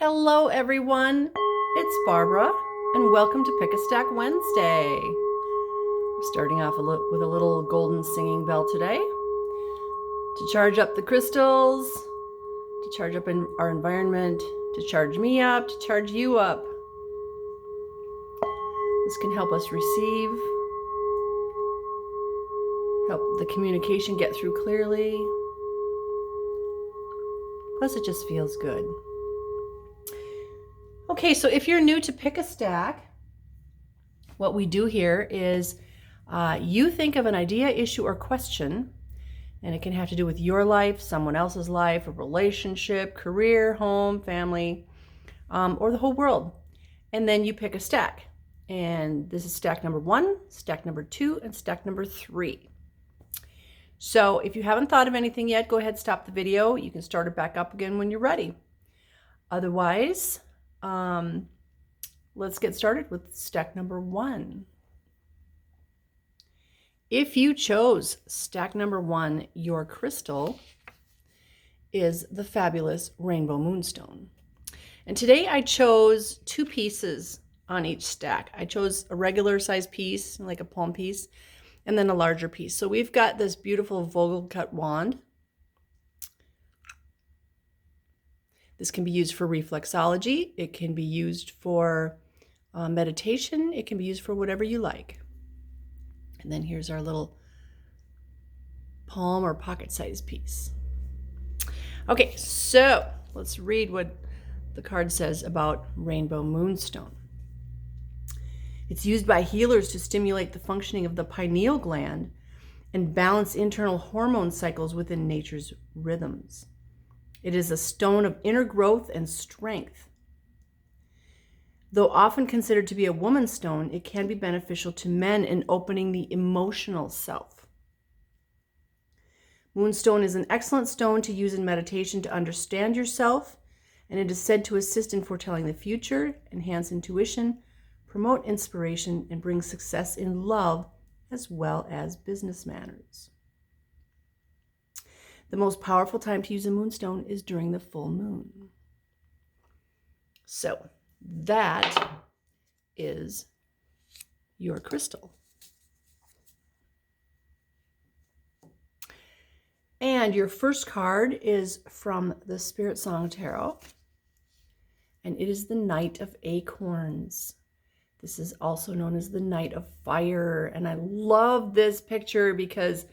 Hello everyone, it's Barbara and welcome to Pick a Stack Wednesday. We're starting off with a little golden singing bell today to charge up the crystals, to charge up our environment, to charge me up, to charge you up. This can help us receive, help the communication get through clearly. Plus it just feels good. Okay, so if you're new to Pick a Stack, what we do here is you think of an idea, issue, or question, and it can have to do with your life, someone else's life, a relationship, career, home, family, or the whole world. And then you pick a stack. And this is stack number 1, stack number 2, and stack number 3. So if you haven't thought of anything yet, go ahead, stop the video. You can start it back up again when you're ready. Otherwise, let's get started with stack number 1. If you chose stack number 1, your crystal is the fabulous Rainbow Moonstone. And today I chose 2 pieces on each stack. I chose a regular size piece, like a palm piece, and then a larger piece. So we've got this beautiful Vogel cut wand. This can be used for reflexology. It can be used for meditation. It can be used for whatever you like. And then here's our little palm or pocket-sized piece. Okay, so let's read what the card says about Rainbow Moonstone. It's used by healers to stimulate the functioning of the pineal gland and balance internal hormone cycles within nature's rhythms. It is a stone of inner growth and strength. Though often considered to be a woman's stone, it can be beneficial to men in opening the emotional self. Moonstone is an excellent stone to use in meditation to understand yourself, and it is said to assist in foretelling the future, enhance intuition, promote inspiration, and bring success in love as well as business matters. The most powerful time to use a moonstone is during the full moon. So that is your crystal. And your first card is from the Spirit Song Tarot, and it is the Knight of Acorns. This is also known as the Knight of Fire, and I love this picture because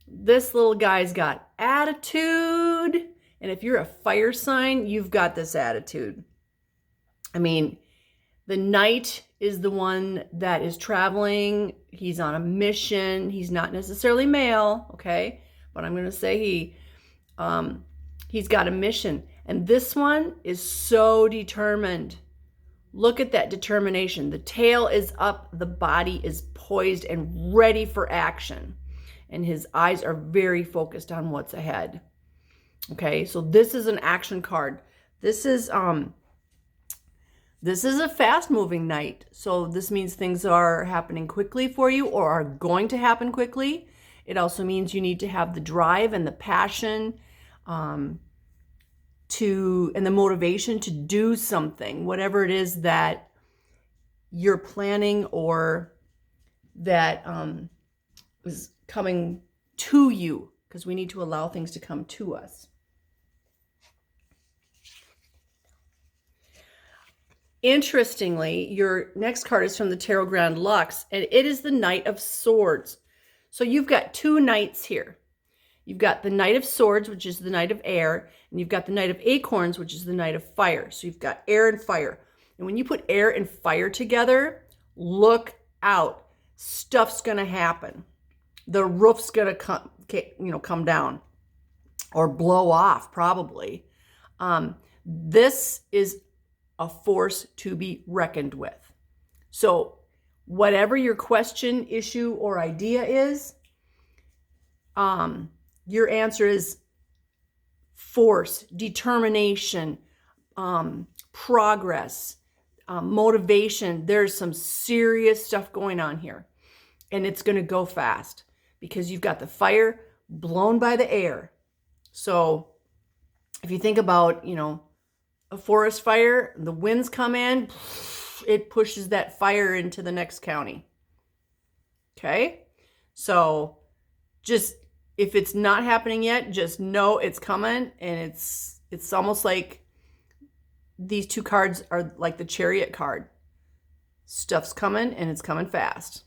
this little guy's got attitude, and if you're a fire sign, you've got this attitude. I mean, the knight is the one that is traveling. He's on a mission. He's not necessarily male, okay? But I'm going to say he's got a mission. And this one is so determined. Look at that determination. The tail is up. The body is poised and ready for action. And his eyes are very focused on what's ahead. Okay, so this is an action card. This is a fast-moving knight. So this means things are happening quickly for you or are going to happen quickly. It also means you need to have the drive and the passion and the motivation to do something, whatever it is that you're planning or that is coming to you, because we need to allow things to come to us. Interestingly, your next card is from the Tarot Grand Luxe, and it is the Knight of Swords. So you've got 2 knights here. You've got the Knight of Swords, which is the Knight of Air, and you've got the Knight of Acorns, which is the Knight of Fire. So you've got air and fire. And when you put air and fire together, look out. Stuff's going to happen. The roof's going to come down or blow off, probably. This is a force to be reckoned with. So whatever your question, issue, or idea is, your answer is force, determination, progress, motivation. There's some serious stuff going on here, and it's going to go fast because you've got the fire blown by the air. So if you think about, a forest fire, the winds come in, it pushes that fire into the next county. Okay? So just, if it's not happening yet, just know it's coming, and it's almost like these two cards are like the Chariot card. Stuff's coming, and it's coming fast.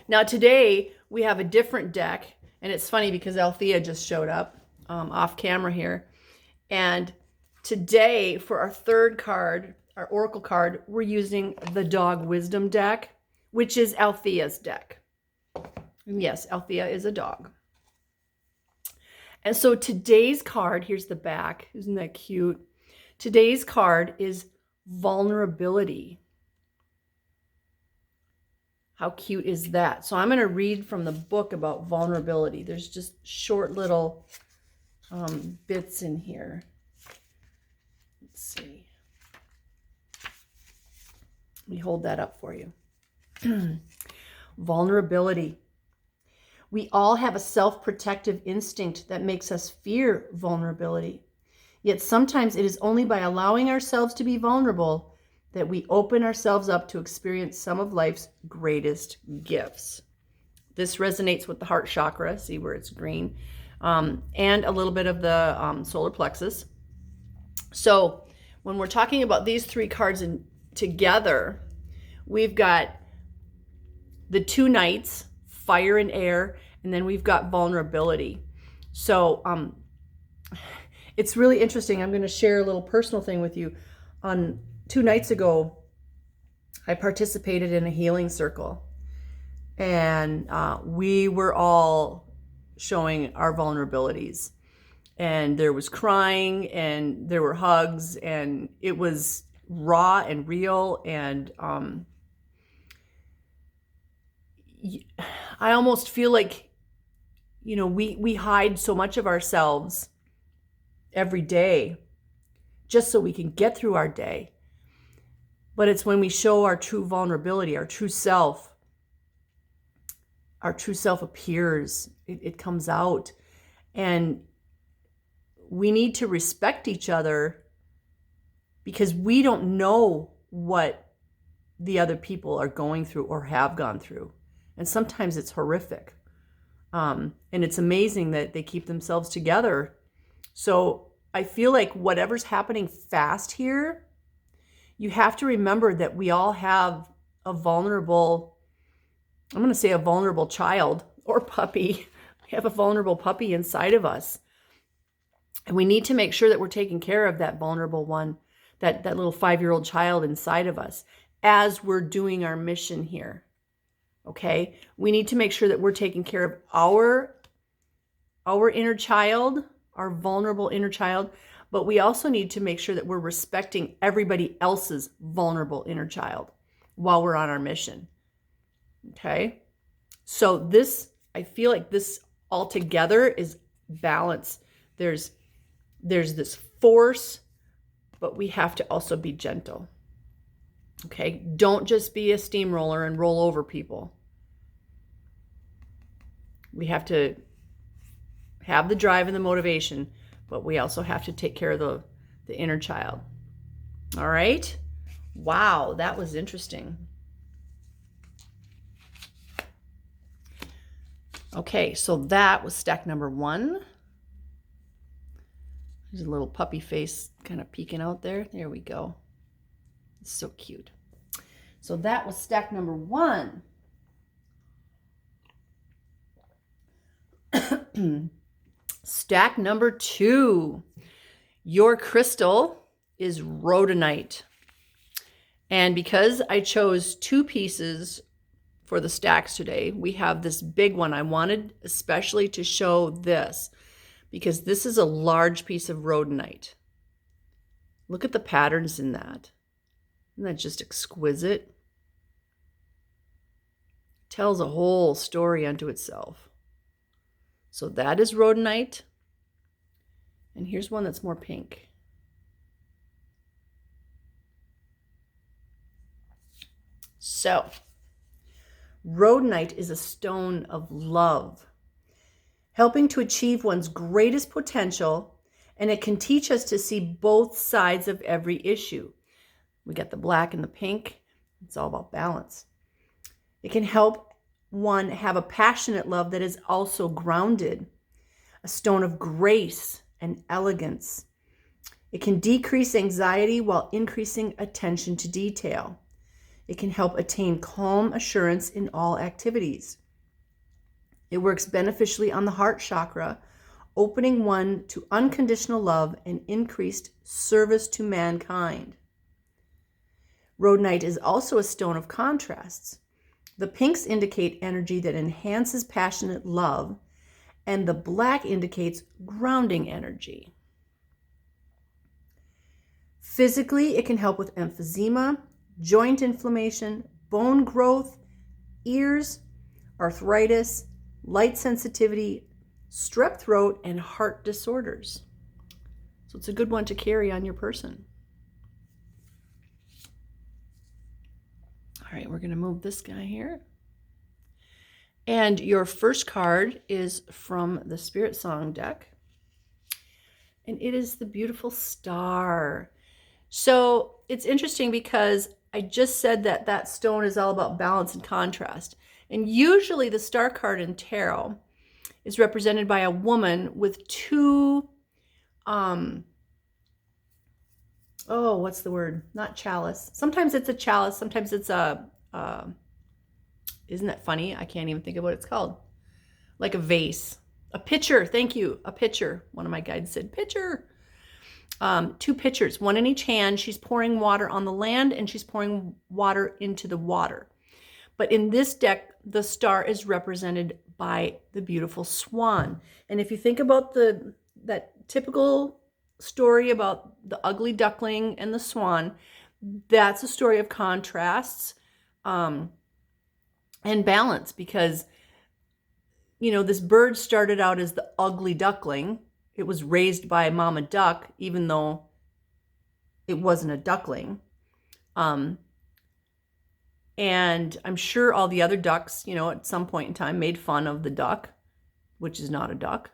Now today we have a different deck, and it's funny because Althea just showed up off camera here. And today for our third card, our Oracle card, we're using the Dog Wisdom deck, which is Althea's deck. And yes, Althea is a dog. And so today's card, here's the back. Isn't that cute? Today's card is vulnerability. How cute is that? So I'm going to read from the book about vulnerability. There's just short little bits in here. Let's see. Let me hold that up for you. Vulnerability. We all have a self-protective instinct that makes us fear vulnerability. Yet sometimes it is only by allowing ourselves to be vulnerable that we open ourselves up to experience some of life's greatest gifts. This resonates with the heart chakra, see where it's green, and a little bit of the solar plexus. So when we're talking about these three cards together, we've got the two knights, fire and air, and then we've got vulnerability. So it's really interesting. I'm going to share a little personal thing with you. On 2 nights ago, I participated in a healing circle, and we were all showing our vulnerabilities, and there was crying and there were hugs, and it was raw and real. And I almost feel like, you know, we hide so much of ourselves every day just so we can get through our day. But it's when we show our true vulnerability, our true self appears, it comes out. And we need to respect each other because we don't know what the other people are going through or have gone through. And sometimes it's horrific. And it's amazing that they keep themselves together. So I feel like whatever's happening fast here, you have to remember that we all have a vulnerable, I'm going to say a vulnerable child or puppy. We have a vulnerable puppy inside of us. And we need to make sure that we're taking care of that vulnerable one, that little 5-year-old child inside of us as we're doing our mission here. Okay? We need to make sure that we're taking care of our inner child, our vulnerable inner child, but we also need to make sure that we're respecting everybody else's vulnerable inner child while we're on our mission. Okay? So this, I feel like this all together is balance. There's this force, but we have to also be gentle. Okay? Don't just be a steamroller and roll over people. We have to have the drive and the motivation, but we also have to take care of the inner child. All right? Wow, that was interesting. Okay, so that was stack number 1. There's a little puppy face kind of peeking out there. There we go. It's so cute. So that was stack number 1. Stack number 2. Your crystal is Rhodonite. And because I chose 2 pieces for the stacks today, we have this big one. I wanted especially to show this because this is a large piece of Rhodonite. Look at the patterns in that. Isn't that just exquisite? Tells a whole story unto itself. So that is Rhodonite. And here's one that's more pink. So, Rhodonite is a stone of love, helping to achieve one's greatest potential And it can teach us to see both sides of every issue. We got the black and the pink. It's all about balance. It can help one have a passionate love that is also grounded, a stone of grace and elegance. It can decrease anxiety while increasing attention to detail. It can help attain calm assurance in all activities. It works beneficially on the heart chakra, opening one to unconditional love and increased service to mankind. Rhodonite is also a stone of contrasts. The pinks indicate energy that enhances passionate love, and the black indicates grounding energy. Physically, it can help with emphysema, joint inflammation, bone growth, ears, arthritis, light sensitivity, strep throat, and heart disorders. So it's a good one to carry on your person. All right, we're going to move this guy here. And your first card is from the Spirit Song deck. And it is the beautiful star. So it's interesting because I just said that that stone is all about balance and contrast. And usually the star card in tarot is represented by a woman with two, what's the word? Not chalice. Sometimes it's a chalice. Sometimes it's a, isn't that funny? I can't even think of what it's called. Like a vase. A pitcher. Thank you. A pitcher. One of my guides said pitcher. Two pitchers, one in each hand. She's pouring water on the land and she's pouring water into the water. But in this deck, the star is represented by the beautiful swan. And if you think about that typical story about the ugly duckling and the swan, that's a story of contrasts and balance, because, you know, this bird started out as the ugly duckling. It was raised by Mama Duck, even though it wasn't a duckling. And I'm sure all the other ducks, you know, at some point in time made fun of the duck, which is not a duck.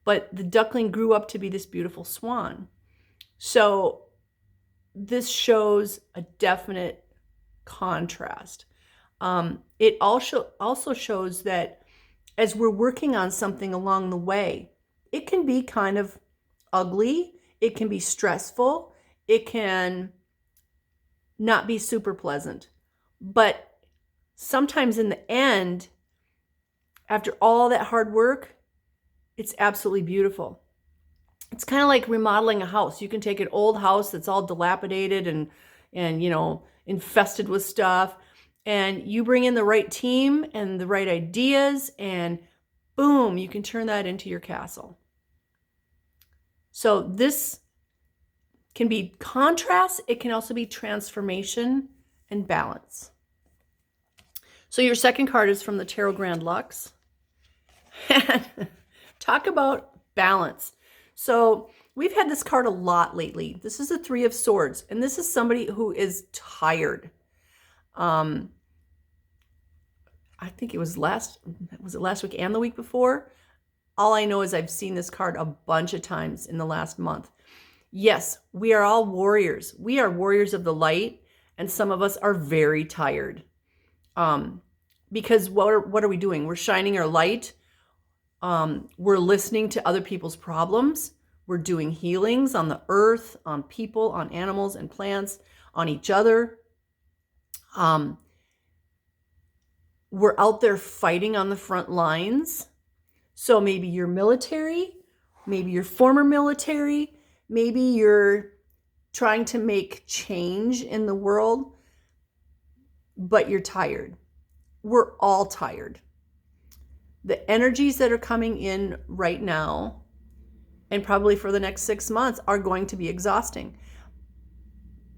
But the duckling grew up to be this beautiful swan. So this shows a definite contrast. It also shows that as we're working on something along the way, it can be kind of ugly. It can be stressful. It can not be super pleasant. But sometimes in the end, after all that hard work, it's absolutely beautiful. It's kind of like remodeling a house. You can take an old house that's all dilapidated and you know, infested with stuff, and you bring in the right team and the right ideas, and boom, you can turn that into your castle. So this can be contrast. It can also be transformation and balance. So your second card is from the Tarot Grand Luxe. Talk about balance. So we've had this card a lot lately. This is the Three of Swords, and this is somebody who is tired. I think it was last week and the week before? All I know is I've seen this card a bunch of times in the last month. Yes, we are all warriors. We are warriors of the light, and some of us are very tired. Because what are we doing? We're shining our light. We're listening to other people's problems. We're doing healings on the earth, on people, on animals and plants, on each other. We're out there fighting on the front lines. So maybe you're military, maybe you're former military, maybe you're trying to make change in the world, but you're tired. We're all tired. The energies that are coming in right now, and probably for the next 6 months, are going to be exhausting.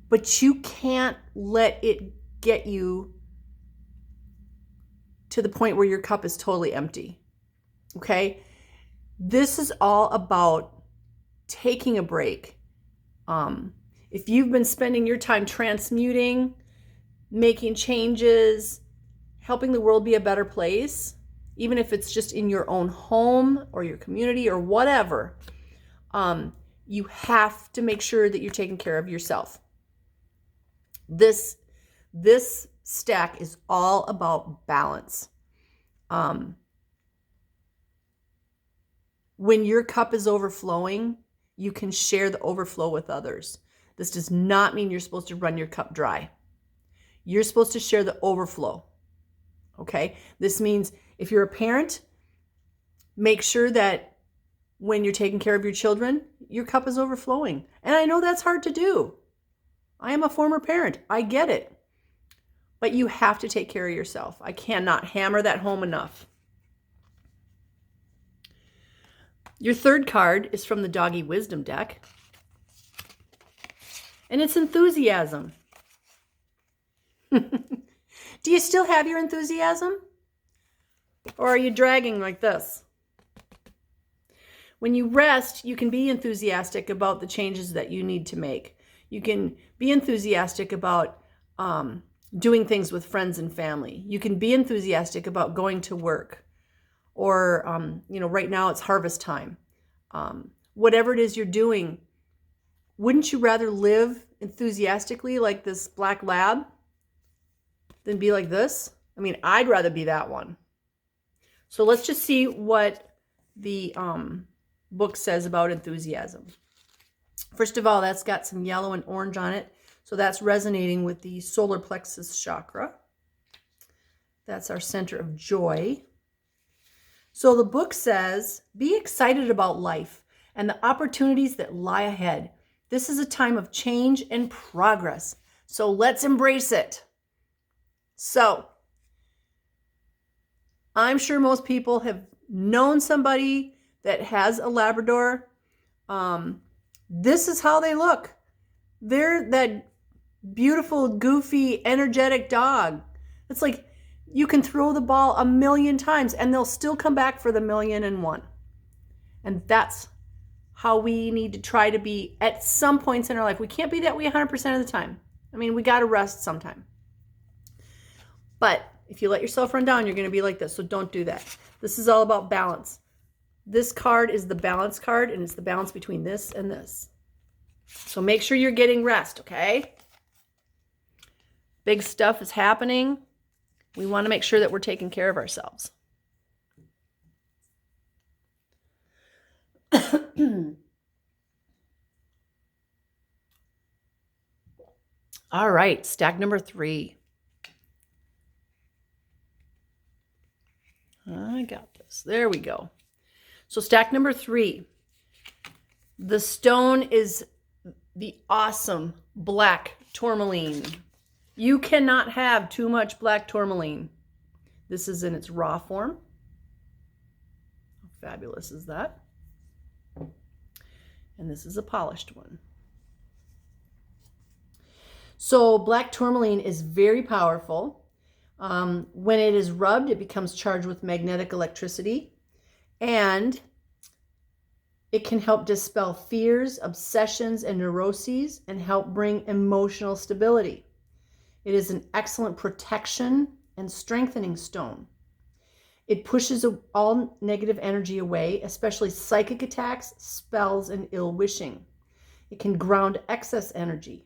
But you can't let it get you to the point where your cup is totally empty. Okay? This is all about taking a break. If you've been spending your time transmuting, making changes, helping the world be a better place, even if it's just in your own home or your community or whatever, You have to make sure that you're taking care of yourself. This stack is all about balance. When your cup is overflowing, you can share the overflow with others. This does not mean you're supposed to run your cup dry. You're supposed to share the overflow. Okay? This means if you're a parent, make sure that when you're taking care of your children, your cup is overflowing. And I know that's hard to do. I am a former parent. I get it. But you have to take care of yourself. I cannot hammer that home enough. Your third card is from the Doggy Wisdom deck. And it's enthusiasm. Do you still have your enthusiasm? Or are you dragging like this? When you rest, you can be enthusiastic about the changes that you need to make. You can be enthusiastic about doing things with friends and family. You can be enthusiastic about going to work. Or, right now it's harvest time. Whatever it is you're doing, wouldn't you rather live enthusiastically like this black lab than be like this? I mean, I'd rather be that one. So let's just see what the book says about enthusiasm. First of all, that's got some yellow and orange on it. So that's resonating with the solar plexus chakra. That's our center of joy. So the book says, be excited about life and the opportunities that lie ahead. This is a time of change and progress. So let's embrace it. So I'm sure most people have known somebody that has a Labrador. This is how they look. They're that beautiful, goofy, energetic dog. It's like you can throw the ball 1,000,000 times and they'll still come back for the 1,000,001. And that's how we need to try to be at some points in our life. We can't be that way 100% of the time. I mean, we got to rest sometime. But if you let yourself run down, you're going to be like this. So don't do that. This is all about balance. This card is the balance card, and it's the balance between this and this. So make sure you're getting rest, okay? Big stuff is happening. We want to make sure that we're taking care of ourselves. All right, stack number 3. I got this. There we go. So stack number 3. The stone is the awesome black tourmaline. You cannot have too much black tourmaline. This is in its raw form. How fabulous is that? And this is a polished one. So black tourmaline is very powerful. When it is rubbed, it becomes charged with magnetic electricity, and it can help dispel fears, obsessions, and neuroses, and help bring emotional stability. It is an excellent protection and strengthening stone. It pushes all negative energy away, especially psychic attacks, spells, and ill wishing. It can ground excess energy.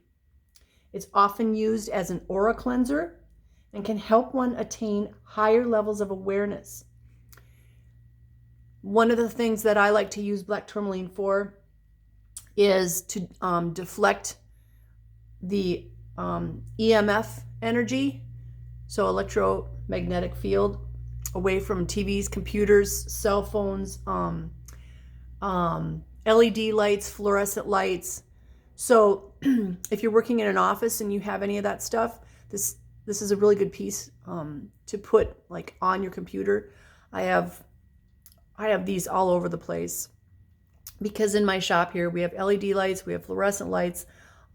It's often used as an aura cleanser and can help one attain higher levels of awareness. One of the things that I like to use black tourmaline for is to deflect the EMF energy, so electromagnetic field, away from TVs, computers, cell phones, LED lights, fluorescent lights. So if you're working in an office and you have any of that stuff, this is a really good piece to put like on your computer. I have these all over the place because in my shop here we have LED lights, we have fluorescent lights.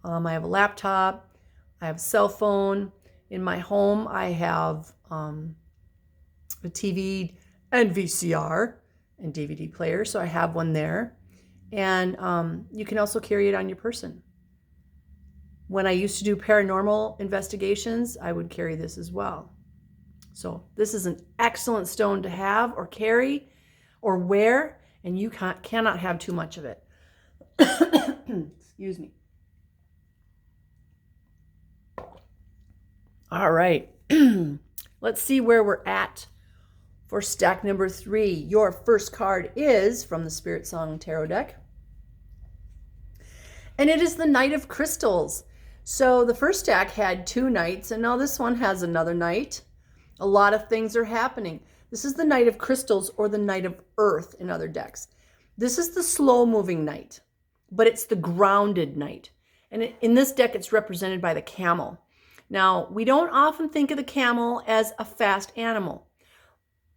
I have a laptop, I have a cell phone. In my home, I have a TV and VCR and DVD player, so I have one there. And you can also carry it on your person. When I used to do paranormal investigations, I would carry this as well. So this is an excellent stone to have or carry or wear, and you cannot have too much of it. Excuse me. All right. Let's see where we're at for stack number 3. Your first card is from the Spirit Song Tarot deck. And it is the Knight of Crystals. So the first stack had 2 knights, and now this one has another knight. A lot of things are happening. This is the Knight of Crystals, or the Knight of Earth in other decks. This is the slow-moving knight, but it's the grounded knight. And in this deck, it's represented by the camel. Now, we don't often think of the camel as a fast animal.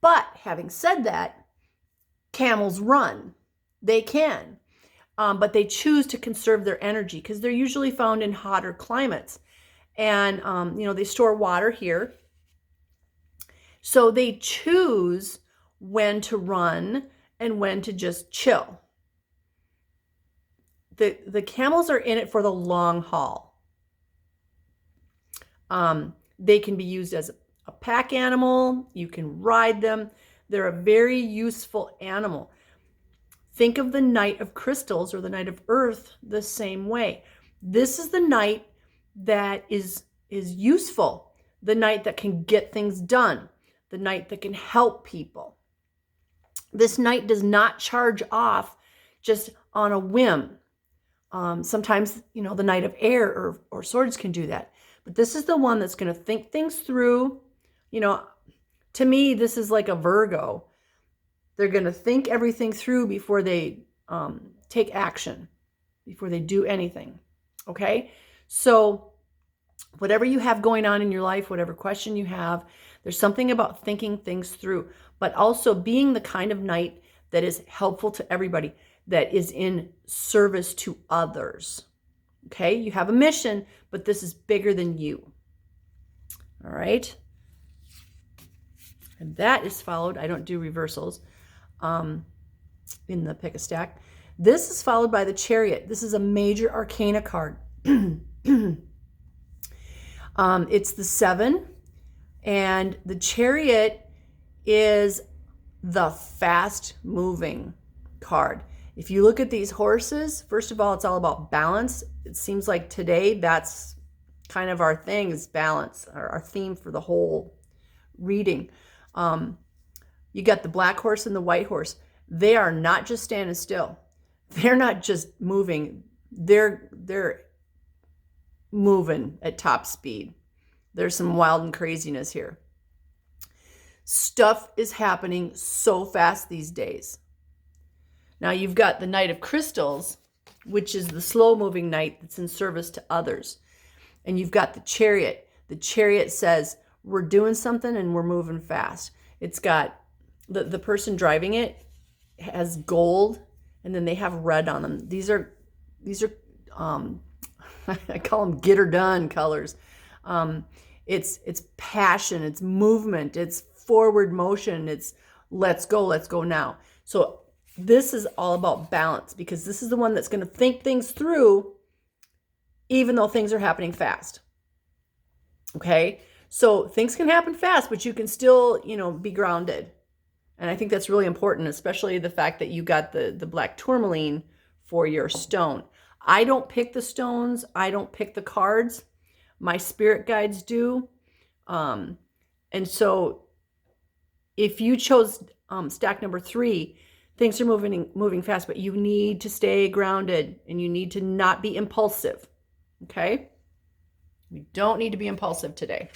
But having said that, camels run. They can. But they choose to conserve their energy because they're usually found in hotter climates. And, they store water here. So they choose when to run and when to just chill. The camels are in it for the long haul. They can be used as a pack animal. You can ride them. They're a very useful animal. Think of the Knight of Crystals or the Knight of Earth the same way. This is the knight that is useful, the knight that can get things done, the knight that can help people. This knight does not charge off just on a whim. Sometimes, the Knight of Air or Swords can do that. But this is the one that's going to think things through. To me, this is like a Virgo. They're going to think everything through before they take action, before they do anything. Okay? So whatever you have going on in your life, whatever question you have, there's something about thinking things through, but also being the kind of knight that is helpful to everybody, that is in service to others. Okay? You have a mission, but this is bigger than you. All right? And that is followed, I don't do reversals in the pick a stack. This is followed by the Chariot. This is a major arcana card. It's the 7, and the Chariot is the fast moving card. If you look at these horses, first of all, it's all about balance. It seems like today that's kind of our thing, is balance, our theme for the whole reading. You got the black horse and the white horse. They are not just standing still. They're not just moving. They're moving at top speed. There's some wild and craziness here. Stuff is happening so fast these days. Now you've got the Knight of Crystals, which is the slow-moving knight that's in service to others. And you've got the Chariot. The Chariot says, we're doing something and we're moving fast. It's got the person driving it has gold, and then they have red on them. These are I call them get her done colors. It's passion, it's movement, it's forward motion, it's let's go now. So this is all about balance, because this is the one that's going to think things through even though things are happening fast. Okay? So things can happen fast, but you can still, be grounded. And I think that's really important, especially the fact that you got the black tourmaline for your stone. I don't pick the stones. I don't pick the cards. My spirit guides do. And so if you chose stack number 3, things are moving fast, but you need to stay grounded and you need to not be impulsive. Okay? We don't need to be impulsive today.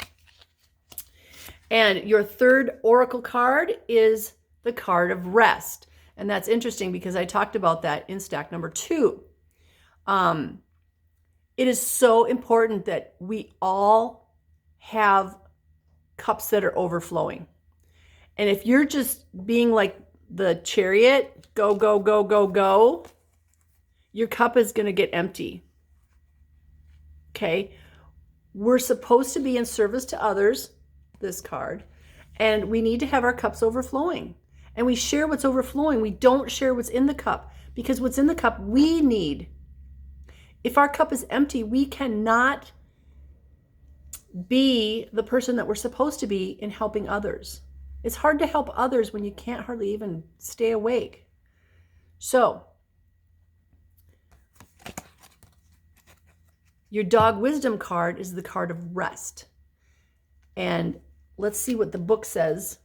And your third oracle card is the card of rest. And that's interesting because I talked about that in stack number 2. It is so important that we all have cups that are overflowing. And if you're just being like the Chariot, go, go, go, go, go, your cup is going to get empty. Okay? We're supposed to be in service to others, this card, and we need to have our cups overflowing. And we share what's overflowing. We don't share what's in the cup, because what's in the cup we need. If our cup is empty, we cannot be the person that we're supposed to be in helping others. It's hard to help others when you can't hardly even stay awake. So Your dog wisdom card is the card of rest. And let's see what the book says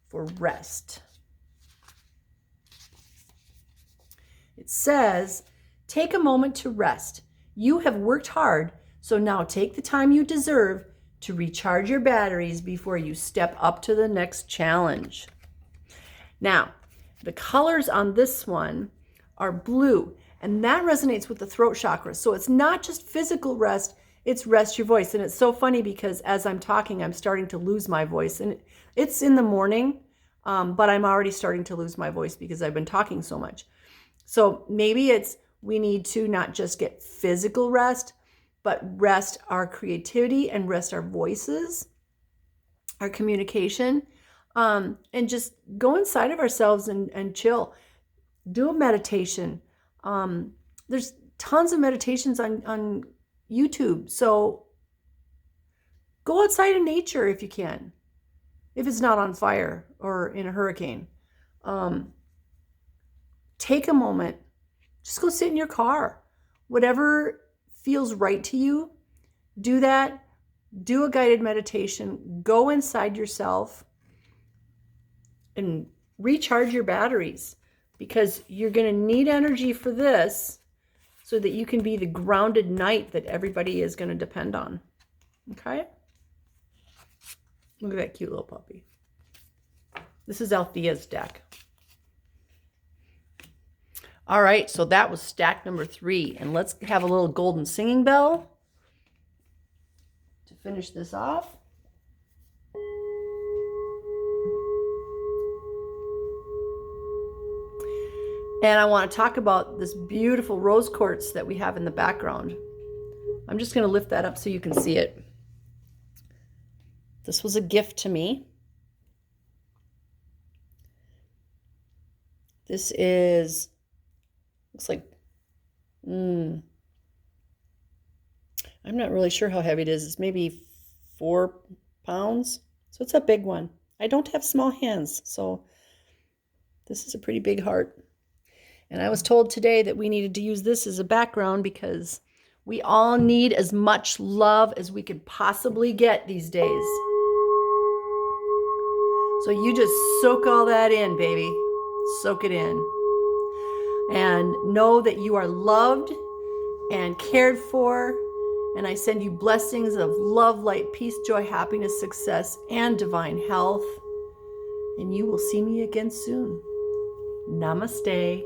for rest. It says, take a moment to rest. You have worked hard, so now take the time you deserve to recharge your batteries before you step up to the next challenge. Now, the colors on this one are blue, and that resonates with the throat chakra. So it's not just physical rest, it's rest your voice. And it's so funny because as I'm talking, I'm starting to lose my voice. And it's in the morning, but I'm already starting to lose my voice because I've been talking so much. So maybe it's we need to not just get physical rest, but rest our creativity and rest our voices, our communication, and just go inside of ourselves and chill. Do a meditation. There's tons of meditations on YouTube. So go outside in nature if you can, if it's not on fire or in a hurricane. Take a moment. Just go sit in your car. Whatever feels right to you, do that. Do a guided meditation. Go inside yourself and recharge your batteries, because you're going to need energy for this so that you can be the grounded knight that everybody is going to depend on. Okay? Look at that cute little puppy. This is Althea's deck. All right, so that was stack number 3. And let's have a little golden singing bell to finish this off. And I want to talk about this beautiful rose quartz that we have in the background. I'm just going to lift that up so you can see it. This was a gift to me. This is, looks like, I'm not really sure how heavy it is. It's maybe 4 pounds. So it's a big one. I don't have small hands, so this is a pretty big heart. And I was told today that we needed to use this as a background because we all need as much love as we could possibly get these days. So you just soak all that in, baby. Soak it in. And know that you are loved and cared for. And I send you blessings of love, light, peace, joy, happiness, success, and divine health. And you will see me again soon. Namaste.